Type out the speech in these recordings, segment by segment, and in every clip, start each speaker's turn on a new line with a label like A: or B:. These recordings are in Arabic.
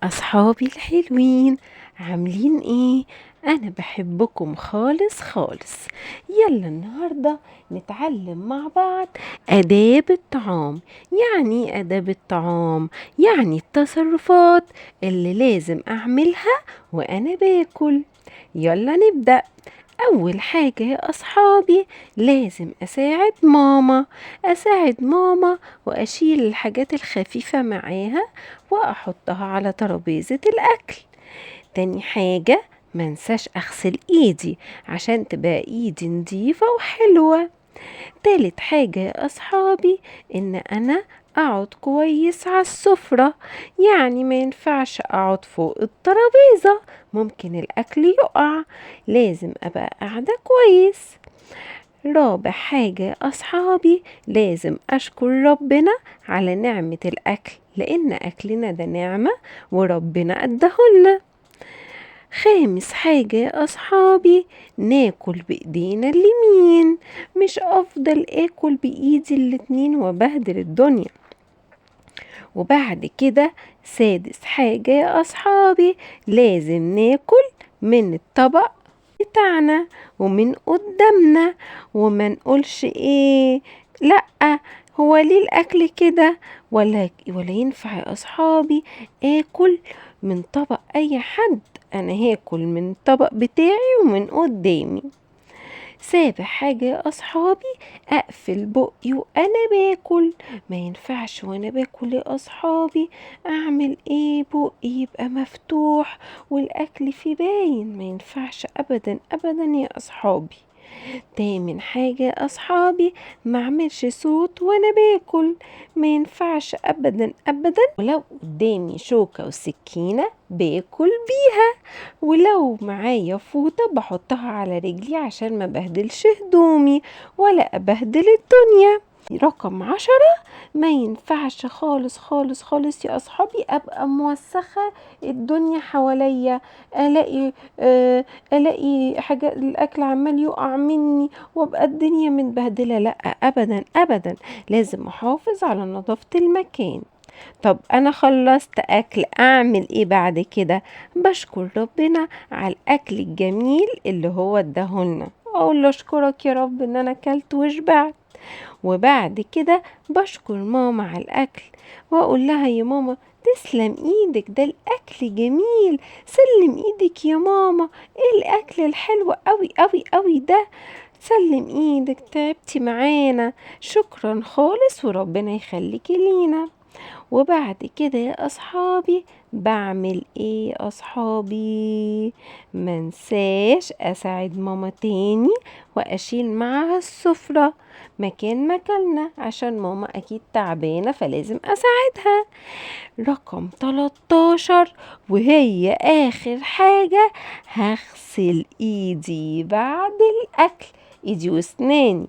A: أصحابي الحلوين، عاملين ايه؟ أنا بحبكم خالص خالص. يلا النهاردة نتعلم مع بعض آداب الطعام. يعني إيه آداب الطعام؟ يعني التصرفات اللي لازم أعملها وأنا باكل. يلا نبدأ. أول حاجة يا أصحابي، لازم أساعد ماما وأشيل الحاجات الخفيفة معاها وأحطها على ترابيزة الأكل. تاني حاجة، منساش أغسل إيدي عشان تبقى إيدي نظيفة وحلوة. تالت حاجة يا أصحابي، إن أنا أقعد كويس على السفرة. يعني ما ينفعش أقعد فوق الترابيزة، ممكن الأكل يقع. لازم أبقى قاعدة كويس. رابع حاجة يا أصحابي، لازم أشكر ربنا على نعمة الأكل، لأن أكلنا ده نعمة وربنا أدهولنا. خامس حاجة يا أصحابي، ناكل بإيدينا اليمين، مش أفضل آكل بإيدي الاتنين وبهدل الدنيا. وبعد كده سادس حاجة يا أصحابي، لازم ناكل من الطبق بتاعنا ومن قدامنا، وما نقولش ايه لأ، هو ليه الأكل كده؟ ولا ينفع يا أصحابي آكل من طبق أي حد. أنا هاكل من الطبق بتاعي ومن قدامي. سابع حاجة يا أصحابي، أقفل بقي وأنا باكل. ما ينفعش وأنا باكل يا أصحابي أعمل إيه، بقي يبقى مفتوح والأكل فيه باين. ما ينفعش أبدا أبدا يا أصحابي. تامن حاجة يا أصحابي، ما اعملش صوت وانا باكل. ما ينفعش ابدا ابدا. ولو قدامي شوكة وسكينة باكل بيها، ولو معايا فوطة بحطها على رجلي عشان ما بهدلش هدومي ولا ابهدل الدنيا. رقم 10، ما ينفعش خالص خالص خالص يا أصحابي أبقى موسخة الدنيا حواليا. ألاقي ألاقي حاجة الأكل عمال يقع مني وابقى الدنيا متبهدلة. لأ أبدا أبدا، لازم أحافظ على نظافة المكان. طب أنا خلصت أكل، أعمل إيه بعد كده؟ بشكر ربنا على الأكل الجميل اللي هو اداهولنا، أقول له أشكرك يا رب إن أنا أكلت وشبعت. وبعد كده بشكر ماما على الأكل وأقول لها يا ماما تسلم ايدك، ده الأكل جميل، سلم ايدك يا ماما، ايه الأكل الحلو قوي قوي قوي ده، سلم ايدك، تعبتي معانا، شكرا خالص وربنا يخليكي لينا. وبعد كده يا أصحابي بعمل ايه يا أصحابي؟ منساش أساعد ماما تاني وأشيل معاها السفرة مكان مكاننا، عشان ماما أكيد تعبانة فلازم أساعدها. رقم 13 وهي آخر حاجة، هغسل إيدي بعد الأكل، إيدي وأسناني.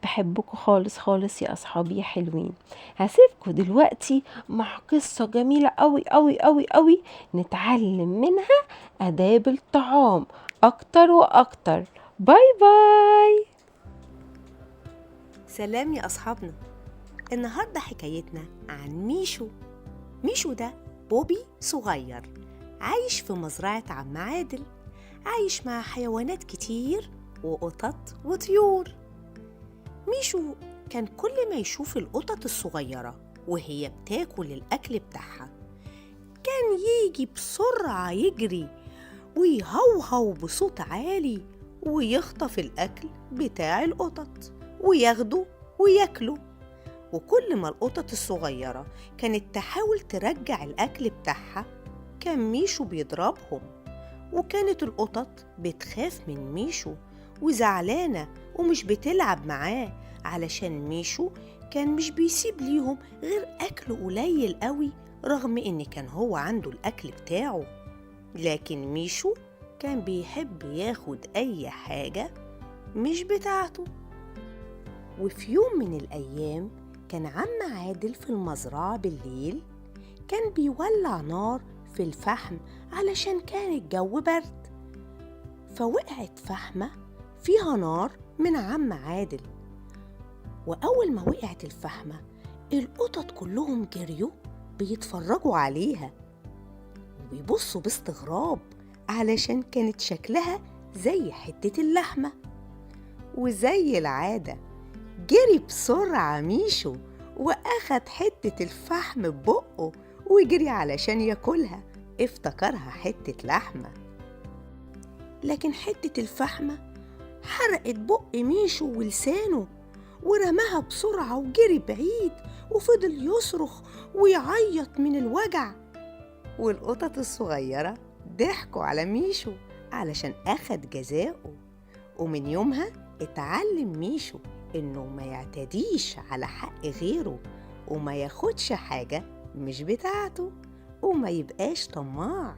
A: بحبكم خالص خالص يا أصحابي يا حلوين. هسيبكم دلوقتي مع قصة جميلة قوي قوي قوي قوي نتعلم منها آداب الطعام أكتر وأكتر. باي باي.
B: سلام يا أصحابنا. النهاردة حكايتنا عن ميشو. ميشو ده بوبي صغير عايش في مزرعة عم عادل، عايش مع حيوانات كتير وقطط وطيور. ميشو كان كل ما يشوف القطط الصغيرة وهي بتاكل الأكل بتاعها كان يجي بسرعة يجري ويهوهو بصوت عالي ويخطف الأكل بتاع القطط وياخده وياكله. وكل ما القطط الصغيرة كانت تحاول ترجع الأكل بتاعها كان ميشو بيضربهم، وكانت القطط بتخاف من ميشو وزعلانة ومش بتلعب معاه علشان ميشو كان مش بيسيب ليهم غير أكل قليل قوي، رغم إن كان هو عنده الأكل بتاعه. لكن ميشو كان بيحب ياخد أي حاجة مش بتاعته. وفي يوم من الأيام كان عم عادل في المزرعة بالليل، كان بيولع نار في الفحم علشان كان الجو برد، فوقعت فحمة فيها نار من عم عادل. وأول ما وقعت الفحمة القطط كلهم جريوا بيتفرجوا عليها. ويبصوا باستغراب علشان كانت شكلها زي حتة اللحمة. وزي العادة جري بسرعة ميشو وأخد حتة الفحم ببقه وجري علشان ياكلها، افتكرها حتة لحمة. لكن حتة الفحمة حرقت بق ميشو ولسانه، ورماها بسرعة وجري بعيد وفضل يصرخ ويعيط من الوجع. والقطط الصغيرة ضحكوا على ميشو علشان أخد جزاؤه. ومن يومها اتعلم ميشو إنه ما يعتديش على حق غيره، وما ياخدش حاجة مش بتاعته، وما يبقاش طماع.